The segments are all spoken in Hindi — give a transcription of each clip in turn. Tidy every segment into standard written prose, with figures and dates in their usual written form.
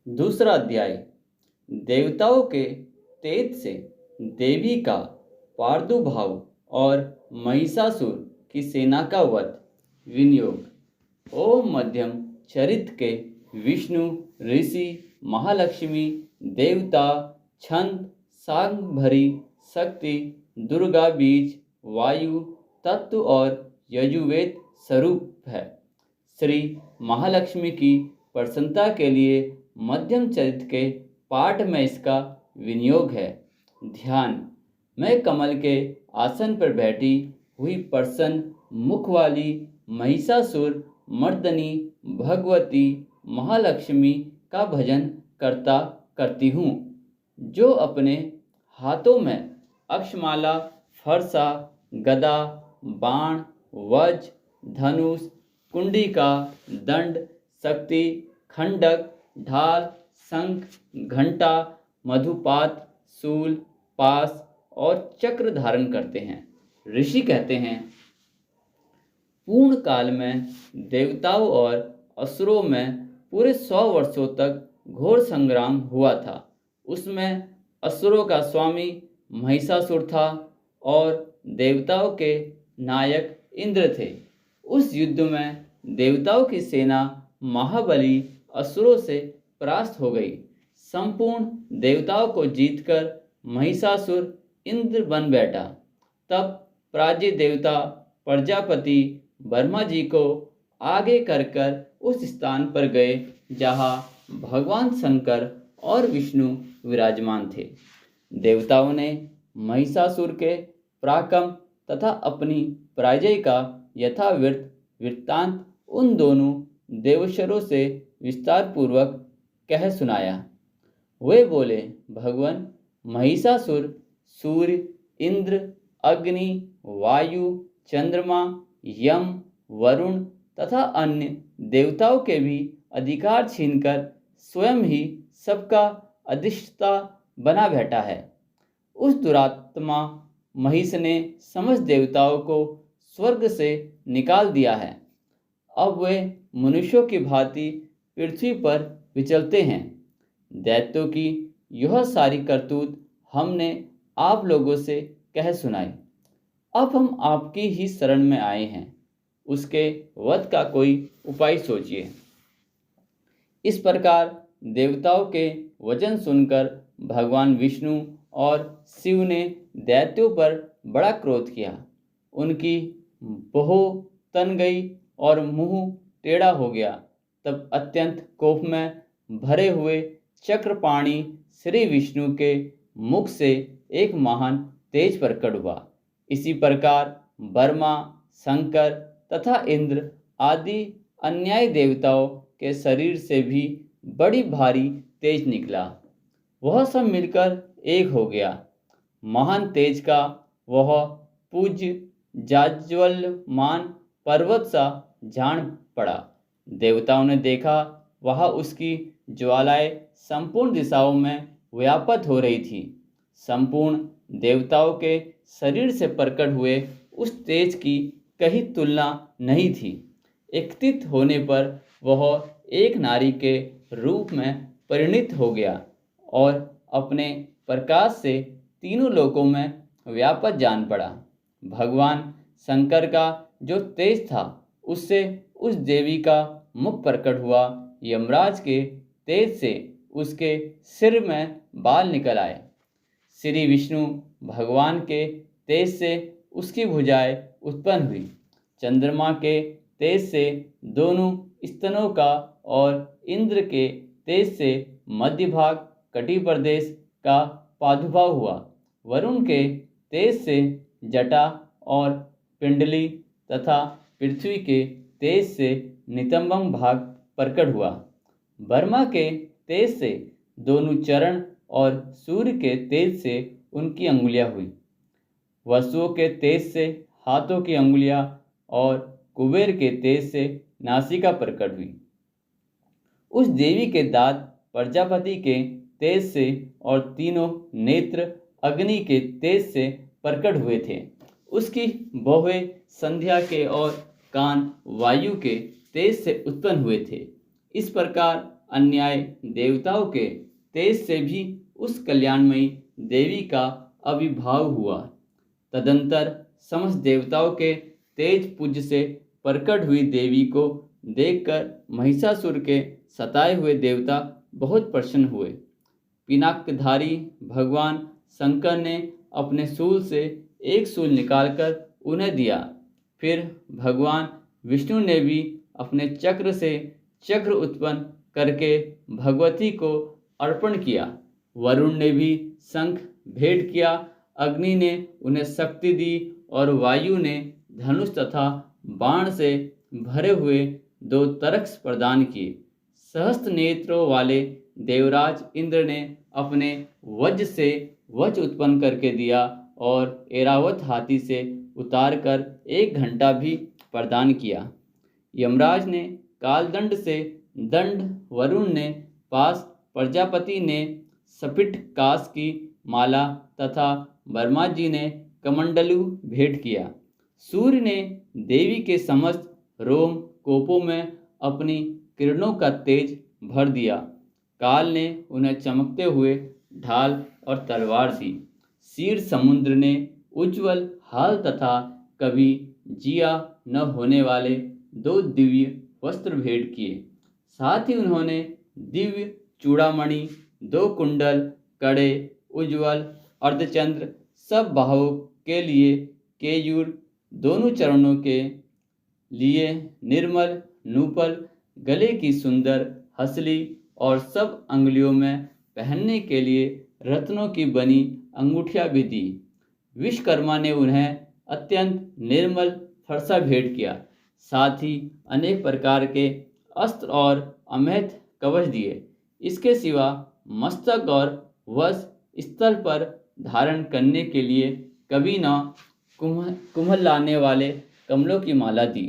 दूसरा अध्याय। देवताओं के तेज से देवी का प्रादुर्भाव और महिषासुर की सेना का वध। विनियोग। ओ मध्यम चरित्र के विष्णु, ऋषि, महालक्ष्मी, देवता, छंद, सांग भरी शक्ति, दुर्गा बीज, वायु तत्व और यजुर्वेद स्वरूप है। श्री महालक्ष्मी की प्रसन्नता के लिए मध्यम चरित्र के पाठ में इसका विनियोग है। ध्यान। मैं कमल के आसन पर बैठी हुई प्रसन्न मुख वाली महिषासुर मर्दनी भगवती महालक्ष्मी का भजन करता करती हूँ, जो अपने हाथों में अक्षमाला, फरसा, गदा, बाण, वज्र, धनुष, कुंडिका, दंड, शक्ति, खंडक, ढाल, शंख, घंटा, मधुपात, शूल, पास और चक्र धारण करते हैं। ऋषि कहते हैं, पूर्ण काल में देवताओं और असुरों में पूरे 100 वर्षों तक घोर संग्राम हुआ था। उसमें असुरों का स्वामी महिषासुर था और देवताओं के नायक इंद्र थे। उस युद्ध में देवताओं की सेना महाबली असुरों से परास्त हो गई। संपूर्ण देवताओं को जीतकर महिषासुर इंद्र बन बैठा। तब प्राज्ञ देवता प्रजापति ब्रह्मा जी को आगे कर उस स्थान पर गए जहाँ भगवान शंकर और विष्णु विराजमान थे। देवताओं ने महिषासुर के पराक्रम तथा अपनी पराजय का यथावृत्त वृत्तांत उन दोनों देवशरों से विस्तार पूर्वक कह सुनाया। वे बोले, भगवान, महिषासुर सूर्य, इंद्र, अग्नि, वायु, चंद्रमा, यम, वरुण तथा अन्य देवताओं के भी अधिकार छीनकर स्वयं ही सबका अधिष्ठता बना बैठा है। उस दुरात्मा महिष ने समस्त देवताओं को स्वर्ग से निकाल दिया है। अब वे मनुष्यों की भांति पृथ्वी पर विचलते हैं। दैत्यों की यह सारी करतूत हमने आप लोगों से कह सुनाई। अब हम आपकी ही शरण में आए हैं। उसके वध का कोई उपाय सोचिए। इस प्रकार देवताओं के वचन सुनकर भगवान विष्णु और शिव ने दैत्यों पर बड़ा क्रोध किया। उनकी भौं तन गई और मुंह टेढ़ा हो गया। तब अत्यंत कोप में भरे हुए चक्रपाणी श्री विष्णु के मुख से एक महान तेज प्रकट हुआ। इसी प्रकार ब्रह्मा, शंकर तथा इंद्र आदि अन्यायी देवताओं के शरीर से भी बड़ी भारी तेज निकला। वह सब मिलकर एक हो गया। महान तेज का वह पूज्य जाज्वल्यमान पर्वत सा जान पड़ा। देवताओं ने देखा, वहां उसकी ज्वालाएं संपूर्ण दिशाओं में व्याप्त हो रही थी। संपूर्ण देवताओं के शरीर से प्रकट हुए उस तेज की कहीं तुलना नहीं थी। एकत्रित होने पर वह एक नारी के रूप में परिणित हो गया और अपने प्रकाश से तीनों लोकों में व्यापक जान पड़ा। भगवान शंकर का जो तेज था, उससे उस देवी का मुख प्रकट हुआ। यमराज के तेज से उसके सिर में बाल निकल आए। श्री विष्णु भगवान के तेज से उसकी भुजाएं उत्पन्न हुई। चंद्रमा के तेज से दोनों स्तनों का और इंद्र के तेज से मध्य भाग कटी प्रदेश का प्रादुर्भाव हुआ। वरुण के तेज से जटा और पिंडली तथा पृथ्वी के तेज से नितंबम भाग प्रकट हुआ। ब्रह्मा के तेज से दोनों चरण और सूर्य के तेज से उनकी अंगुलियां हुई। वसुओं के तेज से हाथों की अंगुलियां और कुबेर के तेज से नासिका प्रकट हुई। उस देवी के दांत प्रजापति के तेज से और तीनों नेत्र अग्नि के तेज से प्रकट हुए थे। उसकी भौहें संध्या के और कान वायु के तेज से उत्पन्न हुए थे। इस प्रकार अन्याय देवताओं के तेज से भी उस कल्याणमयी देवी का आविर्भाव हुआ। तदंतर समस्त देवताओं के तेज पुंज से प्रकट हुई देवी को देखकर महिषासुर के सताए हुए देवता बहुत प्रसन्न हुए। पिनाकधारी भगवान शंकर ने अपने शूल से एक शूल निकालकर उन्हें दिया। फिर भगवान विष्णु ने भी अपने चक्र से चक्र उत्पन्न करके भगवती को अर्पण किया। वरुण ने भी शंख भेंट किया, अग्नि ने उन्हें शक्ति दी और वायु ने धनुष तथा बाण से भरे हुए 2 तरक्ष प्रदान किए। सहस्त्र नेत्रों वाले देवराज इंद्र ने अपने वज्र से वज्र उत्पन्न करके दिया और ऐरावत हाथी से उतारकर 1 घंटा भी प्रदान किया। यमराज ने कालदंड से दंड, वरुण ने पास, प्रजापति ने सपिट कास की माला तथा वर्मा जी ने कमंडलू भेंट किया। सूर्य ने देवी के समस्त रोम कोपों में अपनी किरणों का तेज भर दिया। काल ने उन्हें चमकते हुए ढाल और तलवार दी। क्षीर समुद्र ने उज्ज्वल हाल तथा कभी जिया न होने वाले 2 दिव्य वस्त्र भेंट किए। साथ ही उन्होंने दिव्य चूड़ामणि, 2 कुंडल, कड़े, उज्ज्वल अर्धचंद्र, सब बाहों के लिए केयूर, दोनों चरणों के लिए निर्मल नूपुर, गले की सुंदर हसली और सब अंगुलियों में पहनने के लिए रत्नों की बनी अंगूठियां भी दी। विश्वकर्मा ने उन्हें अत्यंत निर्मल फरसा भेंट किया। साथ ही अनेक प्रकार के अस्त्र और अमैथ कवच दिए। इसके सिवा मस्तक और वश स्थल पर धारण करने के लिए कभी न कुम्हलाने वाले कमलों की माला दी।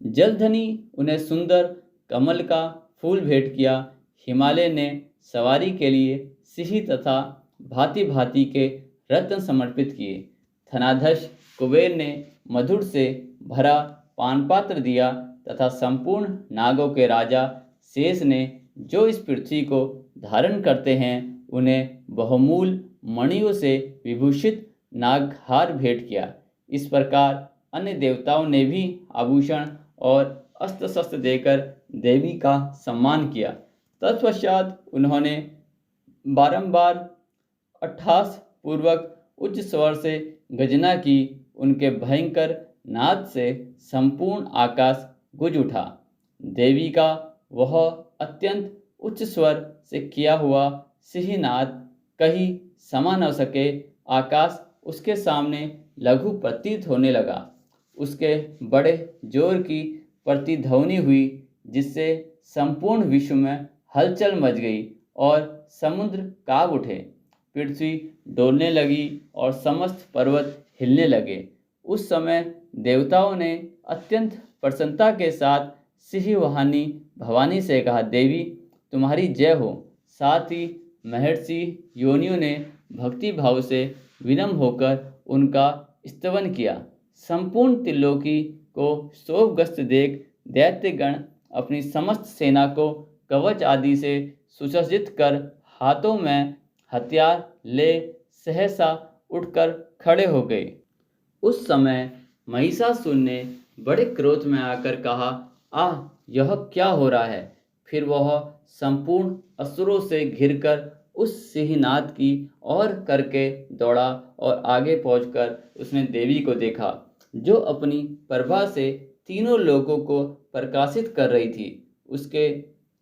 जलधनी उन्हें सुंदर कमल का फूल भेंट किया। हिमालय ने सवारी के लिए सिंह तथा भांति भांति के रत्न समर्पित किए। धनाधश कुबेर ने मधुर से भरा पानपात्र दिया तथा संपूर्ण नागों के राजा शेष ने, जो इस पृथ्वी को धारण करते हैं, उन्हें बहुमूल मणियों से विभूषित नागहार भेंट किया। इस प्रकार अन्य देवताओं ने भी आभूषण और अस्त्र शस्त्र देकर देवी का सम्मान किया। तत्पश्चात उन्होंने बारंबार अट्टहास पूर्वक उच्च स्वर से गर्जना की। उनके भयंकर नाद से संपूर्ण आकाश गूंज उठा। देवी का वह अत्यंत उच्च स्वर से किया हुआ सिंहनाद कहीं समा न सके। आकाश उसके सामने लघु प्रतीत होने लगा। उसके बड़े जोर की प्रतिध्वनि हुई, जिससे संपूर्ण विश्व में हलचल मच गई और समुद्र कांप उठे। पृथ्वी डोलने लगी और समस्त पर्वत हिलने लगे। उस समय देवताओं ने अत्यंत प्रसन्नता के साथ सिंहवाहिनी भवानी से कहा, देवी तुम्हारी जय हो। साथ ही महर्षि योनियों ने भक्ति भाव से विनम्र होकर उनका स्तवन किया। संपूर्ण त्रिलोकी को शोभग्रस्त देख दैत्यगण अपनी समस्त सेना को कवच आदि से सुसज्जित कर हाथों में हथियार ले सहसा उठकर खड़े हो गए। उस समय महिषासुर ने बड़े क्रोध में आकर कहा, आह, यह क्या हो रहा है। फिर वह संपूर्ण असुरों से घिरकर उस सिंहनाद की ओर करके दौड़ा और आगे पहुंचकर उसने देवी को देखा, जो अपनी प्रभा से तीनों लोकों को प्रकाशित कर रही थी। उसके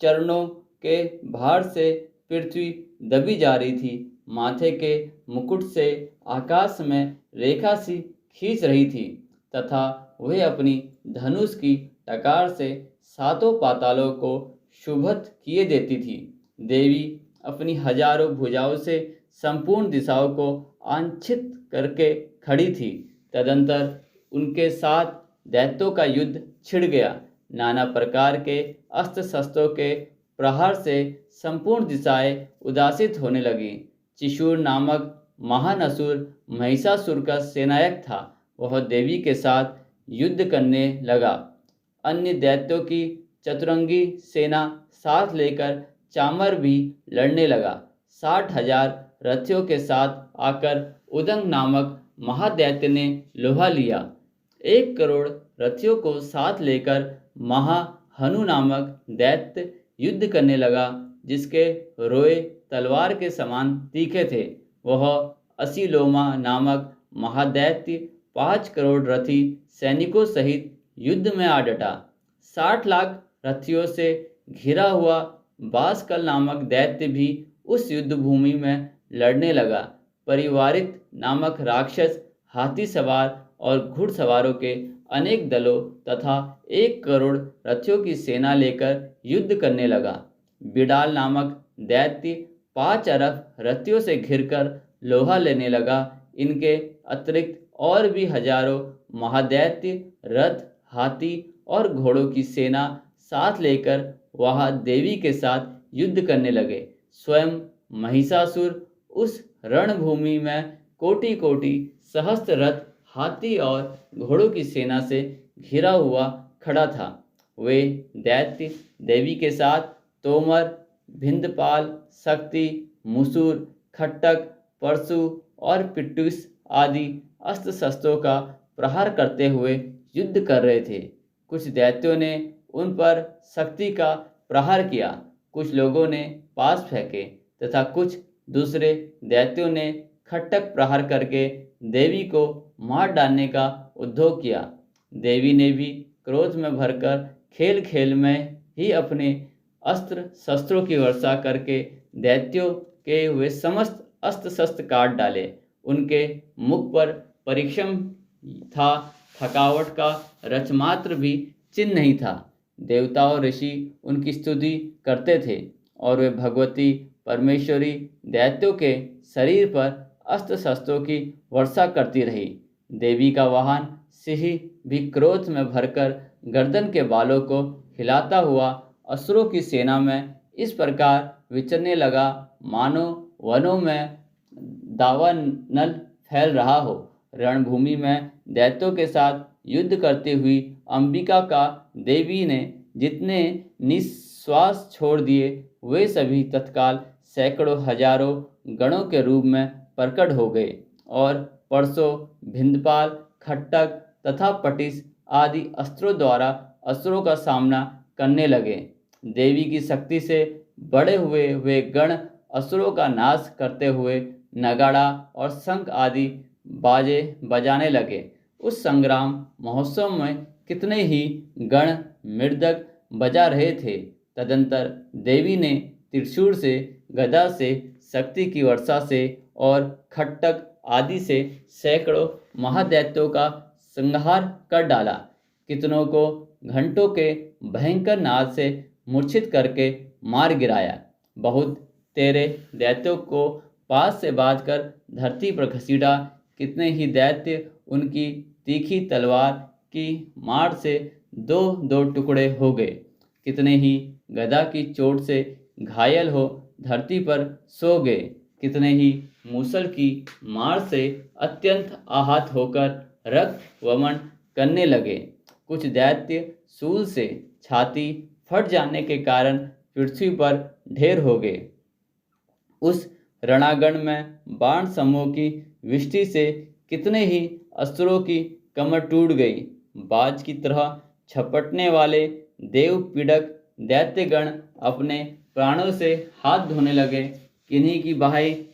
चरणों के भार से पृथ्वी दबी जा रही थी। माथे के मुकुट से आकाश में रेखा सी खींच रही थी तथा वह अपनी धनुष की टकार से 7 पातालों को शुभत किए देती थी। देवी अपनी हजारों भुजाओं से संपूर्ण दिशाओं को आंछित करके खड़ी थी। तदंतर उनके साथ दैत्यों का युद्ध छिड़ गया। नाना प्रकार के अस्त्र शस्त्रों के प्रहार से संपूर्ण दिशाएं उदासित होने लगी। चिशूर नामक महान असुर महिषासुर का सेनायक था। वह देवी के साथ युद्ध करने लगा। अन्य दैत्यों की चतुरंगी सेना साथ लेकर चामर भी लड़ने लगा। 60,000 रथियों के साथ आकर उदंग नामक महादैत्य ने लोहा लिया। 1 करोड़ रथियों को साथ लेकर महाहनु नामक दैत्य युद्ध करने लगा, जिसके रोए तलवार के समान तीखे थे। वह असीलोमा नामक महादैत्य 5 करोड़ रथी सैनिकों सहित युद्ध में आ डटा। 60 लाख रथियों से घिरा हुआ बासकल नामक दैत्य भी उस युद्ध भूमि में लड़ने लगा। परिवारित नामक राक्षस हाथी सवार और घुड़सवारों के अनेक दलों तथा 1 करोड़ रथियों की सेना लेकर युद्ध करने लगा। बिडाल नामक दैत्य 5 अरब रथियों से घिरकर लोहा लेने लगा। इनके अतिरिक्त और भी हजारों महादैत्य रथ, हाथी और घोड़ों की सेना साथ लेकर वहां देवी के साथ युद्ध करने लगे। स्वयं महिषासुर उस रणभूमि में कोटि कोटि सहस्त्र रथ, हाथी और घोड़ों की सेना से घिरा हुआ खड़ा था। वे दैत्य देवी के साथ तोमर, भिंदपाल, शक्ति, मुसूर, खट्टक, परशु और पिट्टूस आदि अस्त्र शस्त्रों का प्रहार करते हुए युद्ध कर रहे थे। कुछ दैत्यों ने उन पर शक्ति का प्रहार किया, कुछ लोगों ने पास फेंके तथा कुछ दूसरे दैत्यों ने खट्टक प्रहार करके देवी को मार डालने का उद्योग किया। देवी ने भी क्रोध में भरकर खेल खेल में ही अपने अस्त्र शस्त्रों की वर्षा करके दैत्यों के हुए समस्त अस्त्र शस्त्र काट डाले। उनके मुख पर परिश्रम था, थकावट का रचमात्र भी चिन्ह नहीं था। देवता और ऋषि उनकी स्तुति करते थे और वे भगवती परमेश्वरी दैत्यों के शरीर पर अस्त्र शस्त्रों की वर्षा करती रही। देवी का वाहन सिंह भी क्रोध में भरकर गर्दन के बालों को हिलाता हुआ असुरों की सेना में इस प्रकार विचरने लगा, मानो वनों में दावानल फैल रहा हो। रणभूमि में दैत्यों के साथ युद्ध करती हुई अंबिका का देवी ने जितने निश्वास छोड़ दिए, वे सभी तत्काल सैकड़ों हजारों गणों के रूप में प्रकट हो गए और परसों, भिंदपाल, खट्टक तथा पटिस आदि अस्त्रों द्वारा असुरों का सामना करने लगे। देवी की शक्ति से बड़े हुए वे गण असुरों का नाश करते हुए नगाड़ा और शंख आदि बाजे बजाने लगे। उस संग्राम महोत्सव में कितने ही गण मृदंग बजा रहे थे। तदंतर देवी ने त्रिशूल से, गदा से, शक्ति की वर्षा से और खट्टक आदि से सैकड़ों महादैत्यों का संहार कर डाला। कितनों को घंटों के भयंकर नाद से मूर्छित करके मार गिराया। बहुत तेरे दैत्यों को पास से बांधकर धरती पर घसीटा। कितने ही दैत्य उनकी तीखी तलवार की मार से दो दो टुकड़े हो गए। कितने ही गदा की चोट से घायल हो धरती पर सो गए। कितने ही मूसल की मार से अत्यंत आहत होकर रक्त वमन करने लगे। कुछ दैत्य सूल से छाती फट जाने के कारण पृथ्वी पर ढेर हो गए। उस रणांगण में बाण समूह की वृष्टि से कितने ही असुरों की कमर टूट गई। बाज की तरह छपटने वाले देव पीड़क दैत्यगण अपने प्राणों से हाथ धोने लगे। किन्हीं की बाहें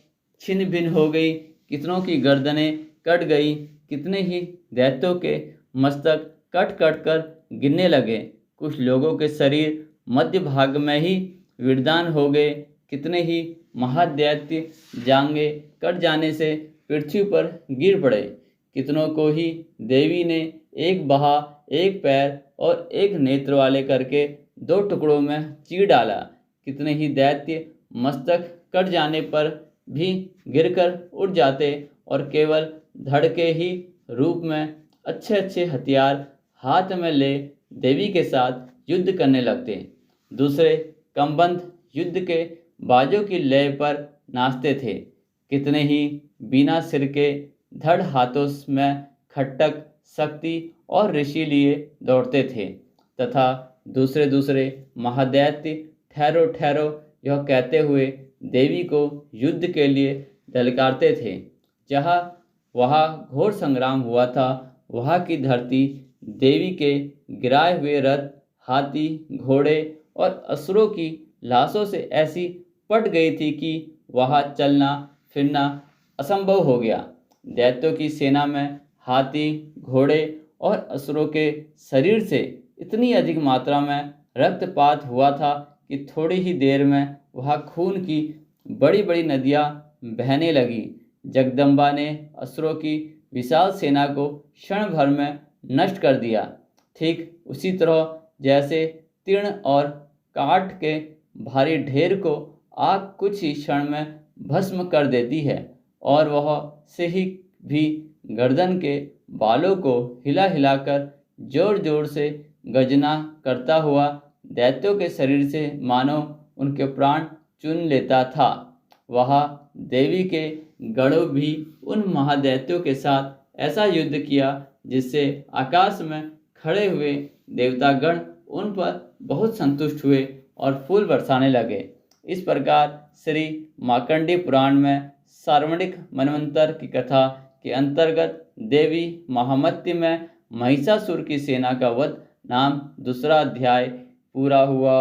छिन्न भिन्न हो गई, कितनों की गर्दनें कट गई। कितने ही दैत्यों के मस्तक कट कट कर गिरने लगे। कुछ लोगों के शरीर मध्य भाग में ही विरदान हो गए। कितने ही महादैत्य जांघें कट जाने से पृथ्वी पर गिर पड़े। कितनों को ही देवी ने एक बाह, एक पैर और एक नेत्र वाले करके दो टुकड़ों में चीर डाला। कितने ही दैत्य मस्तक कट जाने पर भी गिरकर उठ जाते और केवल धड़ के ही रूप में अच्छे अच्छे हथियार हाथ में ले देवी के साथ युद्ध करने लगते। दूसरे कमबंध युद्ध के बाजों की लय पर नाचते थे। कितने ही बिना सिर के धड़ हाथों में खट्टक, शक्ति और ऋषि लिए दौड़ते थे तथा दूसरे दूसरे महादैत्य ठहरो ठहरो यह कहते हुए देवी को युद्ध के लिए ललकारते थे। जहाँ वहाँ घोर संग्राम हुआ था, वहाँ की धरती देवी के गिराए हुए रथ, हाथी, घोड़े और असुरों की लाशों से ऐसी पट गई थी कि वहाँ चलना फिरना असंभव हो गया। दैत्यों की सेना में हाथी, घोड़े और असुरों के शरीर से इतनी अधिक मात्रा में रक्तपात हुआ था कि थोड़ी ही देर में वहाँ खून की बड़ी बड़ी नदियाँ बहने लगी। जगदम्बा ने असुरों की विशाल सेना को क्षण भर में नष्ट कर दिया। ठीक उसी तरह जैसे तीर्ण और काठ के भारी ढेर को आग कुछ ही क्षण में भस्म कर देती है, और वह सिंह भी गर्दन के बालों को हिला हिलाकर जोर जोर से गर्जना करता हुआ दैत्यों के शरीर से मानो उनके प्राण चुन लेता था। वहाँ देवी के गणों भी उन महादैत्यों के साथ ऐसा युद्ध किया जिससे आकाश में खड़े हुए देवतागण उन पर बहुत संतुष्ट हुए और फूल बरसाने लगे। इस प्रकार श्री मार्कंडेय पुराण में सार्वणिक मनवंतर की कथा के अंतर्गत देवी महामत्य में महिषासुर की सेना का वध नाम दूसरा अध्याय पूरा हुआ।